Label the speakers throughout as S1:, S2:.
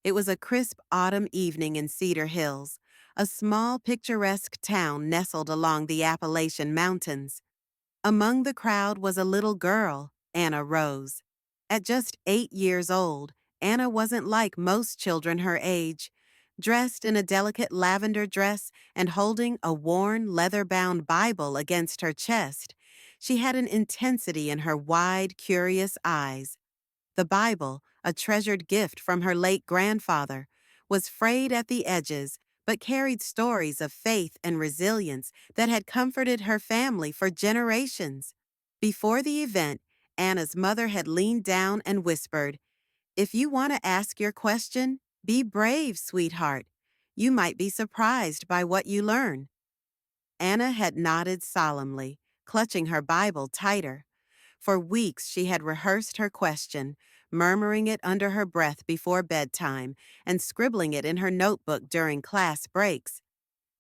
S1: It was a crisp autumn evening in Cedar Hills, a small picturesque town nestled along the Appalachian Mountains. Among the crowd was a little girl, Anna Rose. At just 8 years old, Anna wasn't like most children her age. Dressed in a delicate lavender dress and holding a worn, leather-bound Bible against her chest, she had an intensity in her wide, curious eyes. The Bible, a treasured gift from her late grandfather, was frayed at the edges but carried stories of faith and resilience that had comforted her family for generations. Before the event, Anna's mother had leaned down and whispered, "If you want to ask your question, be brave, sweetheart. You might be surprised by what you learn." Anna had nodded solemnly, clutching her Bible tighter. For weeks she had rehearsed her question, murmuring it under her breath before bedtime and scribbling it in her notebook during class breaks.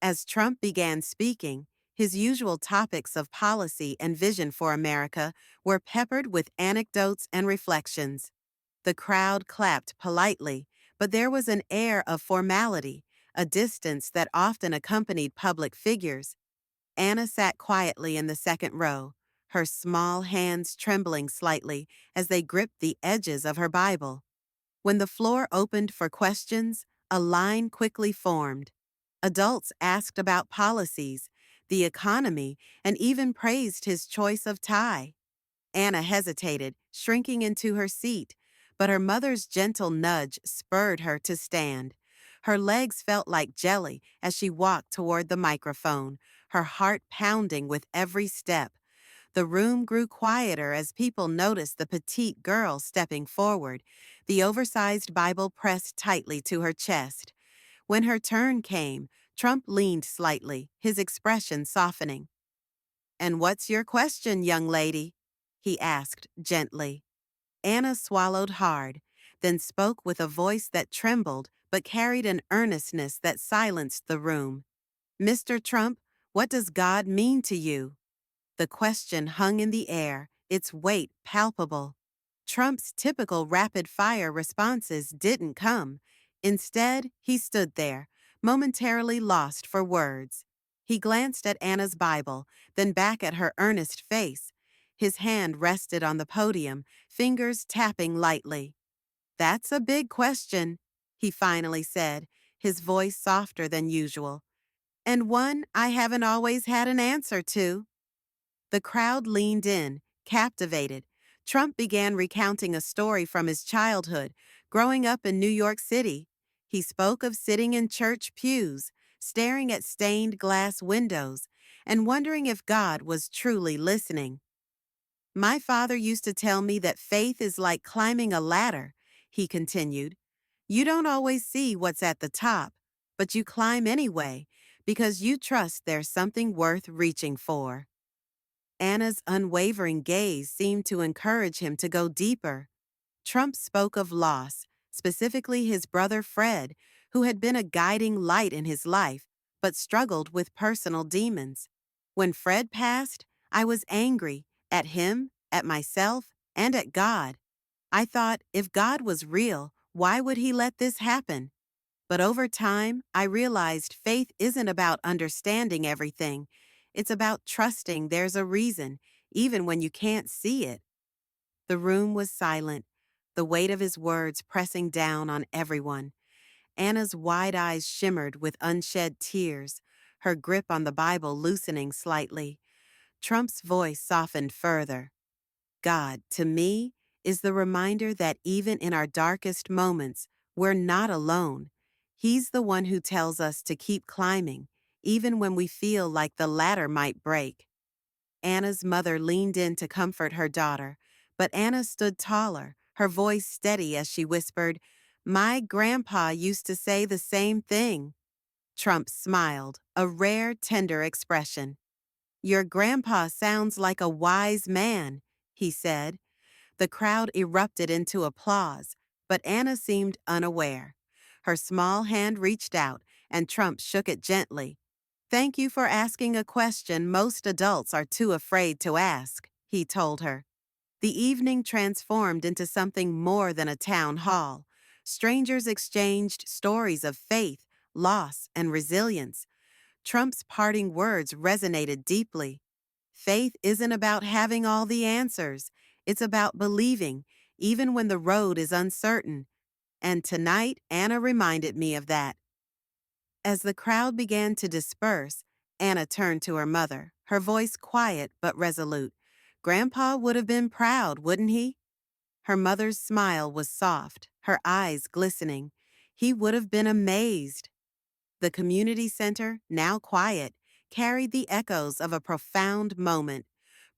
S1: As Trump began speaking, his usual topics of policy and vision for America were peppered with anecdotes and reflections. The crowd clapped politely, but there was an air of formality, a distance that often accompanied public figures. Anna sat quietly in the second row, her small hands trembling slightly as they gripped the edges of her Bible. When the floor opened for questions, a line quickly formed. Adults asked about policies, the economy, and even praised his choice of tie. Anna hesitated, shrinking into her seat, but her mother's gentle nudge spurred her to stand. Her legs felt like jelly as she walked toward the microphone, her heart pounding with every step. The room grew quieter as people noticed the petite girl stepping forward, the oversized Bible pressed tightly to her chest. When her turn came, Trump leaned slightly, his expression softening. "And what's your question, young lady?" he asked gently. Anna swallowed hard, then spoke with a voice that trembled but carried an earnestness that silenced the room. "Mr. Trump, what does God mean to you?" The question hung in the air, its weight palpable. Trump's typical rapid-fire responses didn't come. Instead, he stood there, momentarily lost for words. He glanced at Anna's Bible, then back at her earnest face. His hand rested on the podium, fingers tapping lightly. "That's a big question," he finally said, his voice softer than usual. "And one I haven't always had an answer to." The crowd leaned in, captivated. Trump began recounting a story from his childhood, growing up in New York City. He spoke of sitting in church pews, staring at stained glass windows, and wondering if God was truly listening. "My father used to tell me that faith is like climbing a ladder," he continued. "You don't always see what's at the top, but you climb anyway because you trust there's something worth reaching for." Anna's unwavering gaze seemed to encourage him to go deeper. Trump spoke of loss, specifically his brother Fred, who had been a guiding light in his life, but struggled with personal demons. "When Fred passed, I was angry at him, at myself, and at God. I thought, if God was real, why would he let this happen? But over time, I realized faith isn't about understanding everything. It's about trusting there's a reason, even when you can't see it." The room was silent, the weight of his words pressing down on everyone. Anna's wide eyes shimmered with unshed tears, her grip on the Bible loosening slightly. Trump's voice softened further. "God, to me, is the reminder that even in our darkest moments, we're not alone. He's the one who tells us to keep climbing, even when we feel like the ladder might break." Anna's mother leaned in to comfort her daughter, but Anna stood taller, her voice steady as she whispered, "My grandpa used to say the same thing." Trump smiled, a rare, tender expression. "Your grandpa sounds like a wise man," he said. The crowd erupted into applause, but Anna seemed unaware. Her small hand reached out, and Trump shook it gently. "Thank you for asking a question most adults are too afraid to ask," he told her. The evening transformed into something more than a town hall. Strangers exchanged stories of faith, loss, and resilience. Trump's parting words resonated deeply. Faith isn't about having all the answers, it's about believing, even when the road is uncertain. And tonight, Anna reminded me of that. As the crowd began to disperse, Anna turned to her mother, her voice quiet but resolute. Grandpa would have been proud, wouldn't he? Her mother's smile was soft, her eyes glistening. He would have been amazed. The community center, now quiet, carried the echoes of a profound moment,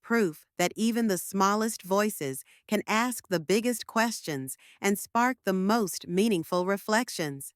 S1: proof that even the smallest voices can ask the biggest questions and spark the most meaningful reflections.